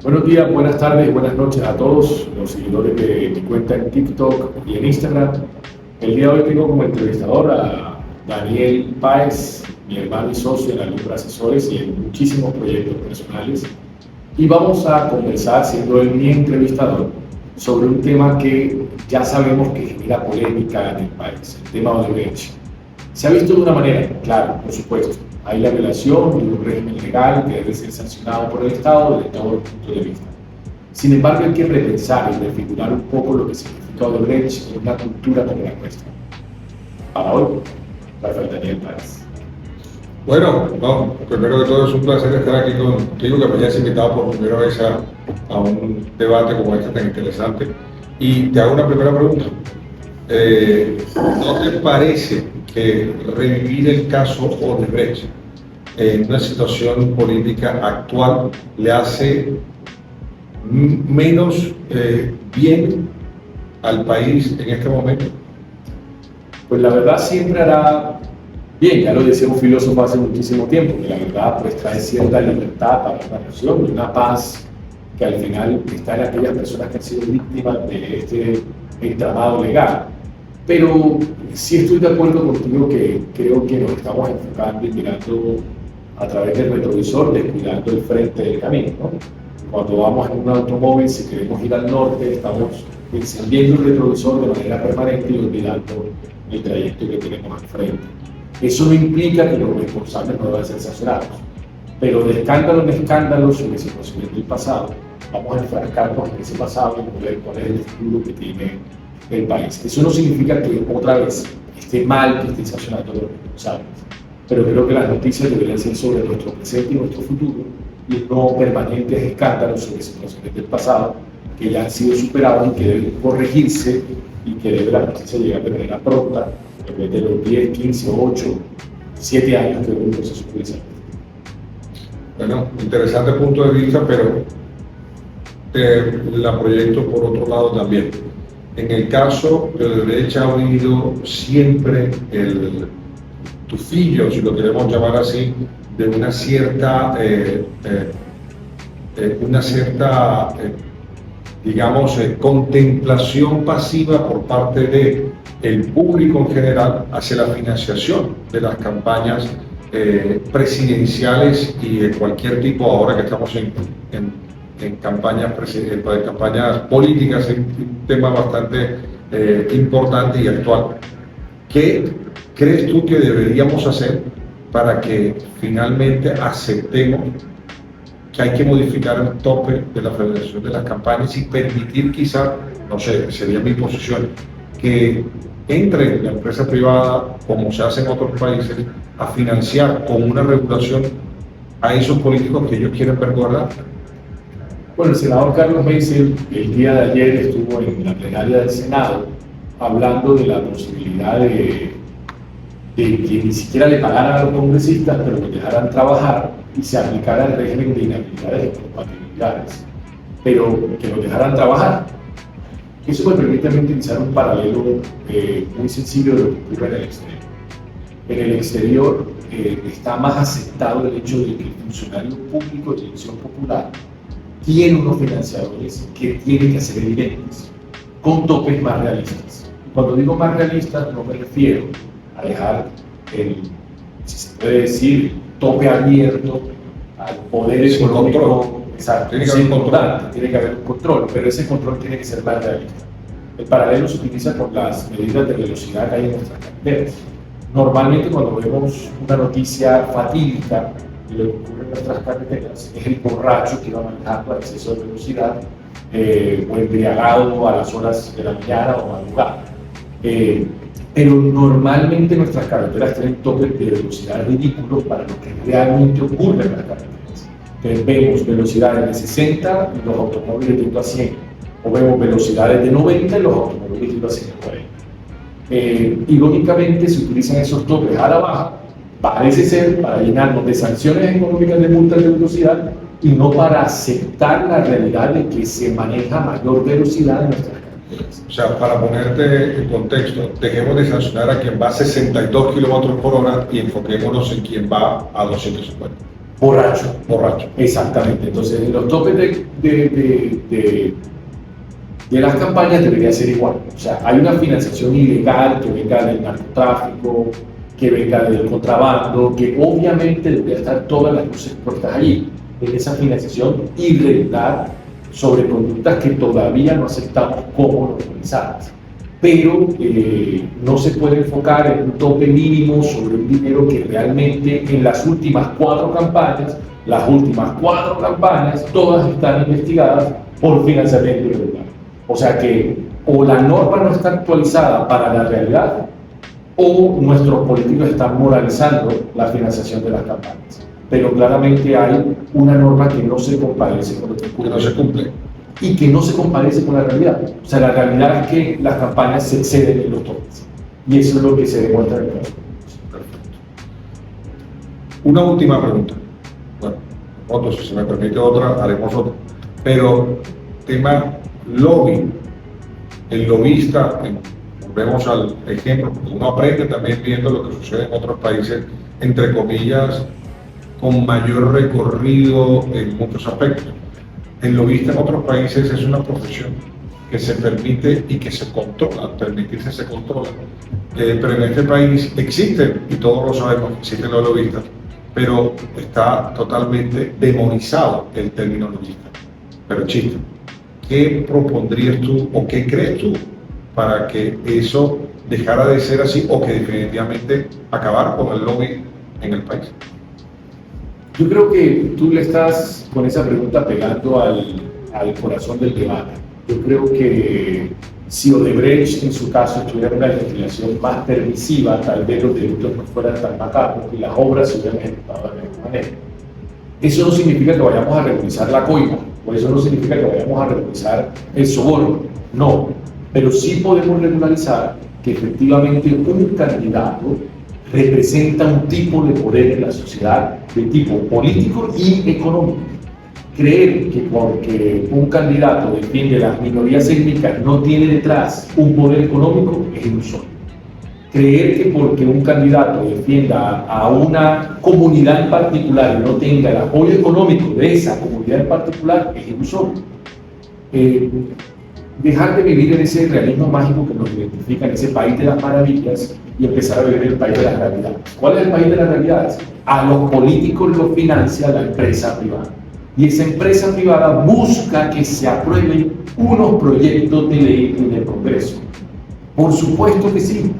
Buenos días, buenas tardes y buenas noches a todos los seguidores de mi cuenta en TikTok y en Instagram. El día de hoy tengo como entrevistador a Daniel Páez, mi hermano y socio en Alumbra Asesores y en muchísimos proyectos personales. Y vamos a conversar, siendo él mi entrevistador, sobre un tema que ya sabemos que genera polémica en el país, el tema Odebrecht. Se ha visto de una manera, claro, por supuesto. Hay la violación de un régimen legal que debe ser sancionado por el Estado desde todo el punto de vista. Sin embargo, hay que repensar y refigurar un poco lo que significa Odebrecht en una cultura como la nuestra. Para hoy, Rafael Daniel Páez. Bueno, no, primero que todo es un placer estar aquí contigo, que me hayas invitado por primera vez a un debate como este tan interesante. Y te hago una primera pregunta. ¿No te parece que revivir el caso Odebrecht en una situación política actual le hace menos bien al país en este momento? Pues la verdad siempre hará bien, ya lo decía un filósofo hace muchísimo tiempo, que la verdad pues trae cierta libertad para una nación y una paz que al final está en aquellas personas que han sido víctimas de este entramado legal. Pero sí estoy de acuerdo contigo que creo que nos estamos enfocando y mirando a través del retrovisor, descuidando el frente del camino, ¿no? Cuando vamos en un automóvil, si queremos ir al norte, estamos encendiendo el retrovisor de manera permanente y olvidando el trayecto que tenemos al frente. Eso no implica que los responsables no deban ser sancionados, pero de escándalo en escándalo sobre situaciones del pasado, vamos a enfrascarnos en ese pasado y ver cuál es el futuro que tiene el país. Eso no significa que otra vez esté mal que estén sancionando a los responsables, pero creo que las noticias deberían ser sobre nuestro presente y nuestro futuro y no permanentes escándalos sobre situaciones del pasado que ya han sido superadas y que deben corregirse y que debe la justicia llegar de manera pronta en vez de los 10, 15, 8, 7 años que dura un proceso judicial. Bueno, interesante punto de vista, pero la proyecto por otro lado también. En el caso de Odebrecht ha habido siempre el tufillo, si lo queremos llamar así, de una cierta, digamos, contemplación pasiva por parte del público en general hacia la financiación de las campañas presidenciales y de cualquier tipo, ahora que estamos en campañas políticas, es un tema bastante importante y actual. ¿Qué crees tú que deberíamos hacer para que finalmente aceptemos que hay que modificar el tope de la federación de las campañas y permitir quizá, no sé, sería mi posición, que entre la empresa privada, como se hace en otros países, a financiar con una regulación a esos políticos que ellos quieren ver gobernar? Bueno, el senador Carlos Macy el día de ayer estuvo en la plenaria del Senado hablando de la posibilidad de que ni siquiera le pagaran a los congresistas, pero los dejaran trabajar y se aplicara el régimen de inhabilidades y incompatibilidades, pero que los dejaran trabajar. Eso me permite utilizar un paralelo muy sencillo de lo que ocurre en el exterior. En el exterior está más aceptado el hecho de que el funcionario público de elección popular tiene unos financiadores que tienen que ser evidentes, con topes más realistas. Cuando digo más realistas, no me refiero a dejar si se puede decir, tope abierto al poder económico. Exacto, tiene que haber un control. Tiene que haber un control, pero ese control tiene que ser más realista. El paralelo se utiliza con las medidas de velocidad que hay en nuestras carreteras. Normalmente cuando vemos una noticia fatídica de lo que ocurre en nuestras carreteras, es el borracho que va manejando a exceso de velocidad o embriagado a las horas de la mañana o madrugada. Pero normalmente nuestras carreteras tienen topes de velocidad ridículos para lo que realmente ocurre en las carreteras. Entonces vemos velocidades de 60 y los automóviles yendo a 100, o vemos velocidades de 90 y los automóviles yendo a 140. Irónicamente se utilizan esos topes a la baja, parece ser para llenarnos de sanciones económicas de multas de velocidad y no para aceptar la realidad de que se maneja mayor velocidad en nuestras carreteras. O sea, para ponerte en contexto, dejemos de sancionar a quien va a 62 kilómetros por hora y enfoquémonos en quien va a 250. borracho. Borracho. Exactamente. Entonces, los topes de las campañas debería ser igual. O sea, hay una financiación ilegal que venga del narcotráfico, que venga del contrabando, que obviamente debería estar todas las luces puestas allí, en esa financiación irregular sobre conductas que todavía no aceptamos como normalizadas. Pero no se puede enfocar en un tope mínimo sobre un dinero que realmente en las últimas cuatro campañas, todas están investigadas por financiamiento irregular. O sea que o la norma no está actualizada para la realidad o nuestros políticos están moralizando la financiación de las campañas. Pero claramente hay una norma que no se compadece con lo que ocurre. Que no se cumple. Y que no se compadece con la realidad. O sea, la realidad es que las campañas se exceden en los topes. Y eso es lo que se demuestra en el caso. Perfecto. Una última pregunta. Bueno, otro, si se me permite otra, haremos otra. Pero, tema lobby. El lobista, volvemos al ejemplo, porque uno aprende también viendo lo que sucede en otros países, entre comillas, con mayor recorrido en muchos aspectos. El lobista en otros países es una profesión que se permite y que se controla, permitirse se controla. Pero en este país existen, y todos lo sabemos, existen los lobistas, pero está totalmente demonizado el término lobista. Pero existe. ¿Qué propondrías tú o qué crees tú para que eso dejara de ser así o que definitivamente acabar con el lobby en el país? Yo creo que tú le estás con esa pregunta pegando al corazón del debate. Yo creo que si Odebrecht en su caso tuviera una legislación más permisiva, tal vez los delitos no fueran tan macabros y las obras se hubieran ejecutado de la misma manera. Eso no significa que vayamos a regularizar la coima, o eso no significa que vayamos a regularizar el soborno, no. Pero sí podemos regularizar que efectivamente un candidato representa un tipo de poder en la sociedad de tipo político y económico. Creer que porque un candidato defiende las minorías étnicas no tiene detrás un poder económico es ilusorio. Creer que porque un candidato defienda a una comunidad en particular y no tenga el apoyo económico de esa comunidad en particular es ilusorio. Dejar de vivir en ese realismo mágico que nos identifica, en ese país de las maravillas, y empezar a vivir en el país de las realidades. ¿Cuál es el país de las realidades? A los políticos los financia la empresa privada. Y esa empresa privada busca que se aprueben unos proyectos de ley en el Congreso. Por supuesto que sí.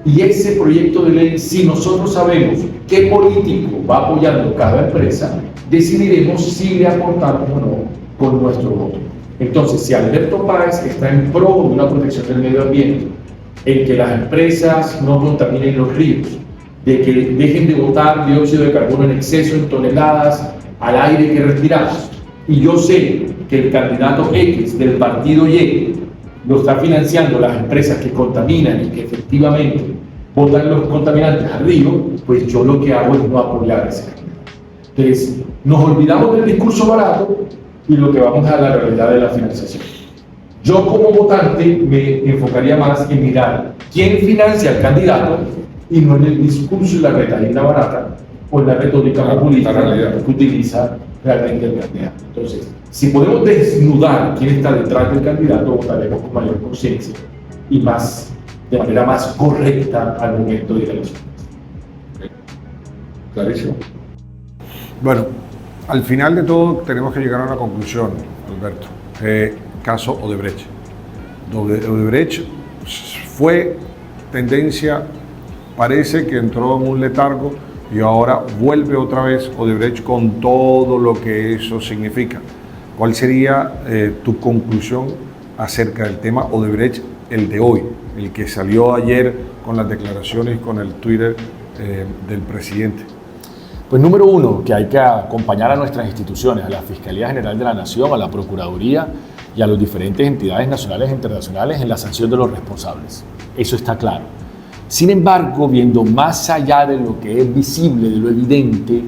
Y ese proyecto de ley, si nosotros sabemos qué político va apoyando cada empresa, decidiremos si le aportamos o no con nuestro voto. Entonces, si Alberto Páez está en pro de una protección del medio ambiente, en que las empresas no contaminen los ríos, de que dejen de botar dióxido de carbono en exceso en toneladas al aire que respiramos, y yo sé que el candidato X del partido Y lo está financiando las empresas que contaminan y que efectivamente botan los contaminantes al río, pues yo lo que hago es no apoyar a ese candidato. Entonces, nos olvidamos del discurso barato y lo que vamos a la realidad de la financiación. Yo como votante me enfocaría más en mirar quién financia al candidato y no en el discurso y la retórica barata o en la retórica populista que utiliza realmente el candidato. Entonces, si podemos desnudar quién está detrás del candidato, votaremos con mayor conciencia y más, de manera más correcta al momento de la elección. Clarísimo. Bueno, al final de todo tenemos que llegar a una conclusión, Alberto. Caso Odebrecht. Odebrecht fue tendencia, parece que entró en un letargo y ahora vuelve otra vez Odebrecht con todo lo que eso significa. ¿Cuál sería tu conclusión acerca del tema Odebrecht, el de hoy, el que salió ayer con las declaraciones, con el Twitter del presidente? Pues número uno, que hay que acompañar a nuestras instituciones, a la Fiscalía General de la Nación, a la Procuraduría y a las diferentes entidades nacionales e internacionales en la sanción de los responsables. Eso está claro. Sin embargo, viendo más allá de lo que es visible, de lo evidente,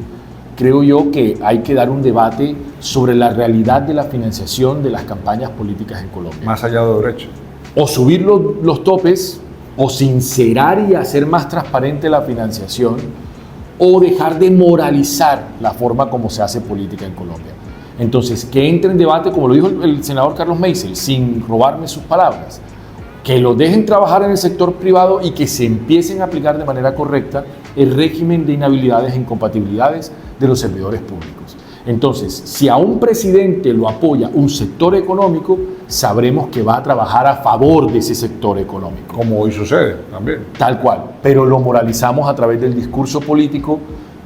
creo yo que hay que dar un debate sobre la realidad de la financiación de las campañas políticas en Colombia. Más allá de Odebrecht. O subir los topes, o sincerar y hacer más transparente la financiación, o dejar de moralizar la forma como se hace política en Colombia. Entonces, que entre en debate, como lo dijo el senador Carlos Meisel, sin robarme sus palabras, que lo dejen trabajar en el sector privado y que se empiecen a aplicar de manera correcta el régimen de inhabilidades e incompatibilidades de los servidores públicos. Entonces, si a un presidente lo apoya un sector económico, sabremos que va a trabajar a favor de ese sector económico. Como hoy sucede también. Tal cual, pero lo moralizamos a través del discurso político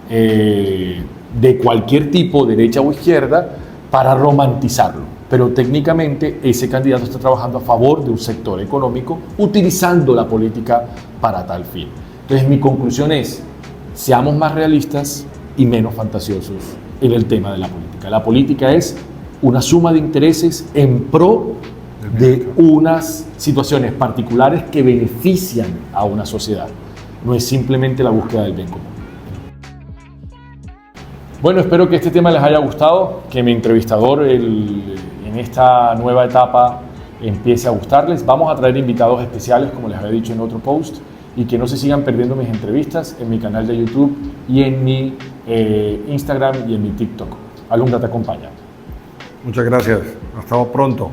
de cualquier tipo, derecha o izquierda, para romantizarlo. Pero técnicamente ese candidato está trabajando a favor de un sector económico, utilizando la política para tal fin. Entonces mi conclusión es, seamos más realistas y menos fantasiosos en el tema de la política. La política es una suma de intereses en pro de unas situaciones particulares que benefician a una sociedad. No es simplemente la búsqueda del bien común. Bueno, espero que este tema les haya gustado, que mi entrevistador en esta nueva etapa empiece a gustarles. Vamos a traer invitados especiales, como les había dicho en otro post, y que no se sigan perdiendo mis entrevistas en mi canal de YouTube y en mi Instagram y en mi TikTok. Alundra te acompaña. Muchas gracias. Hasta pronto.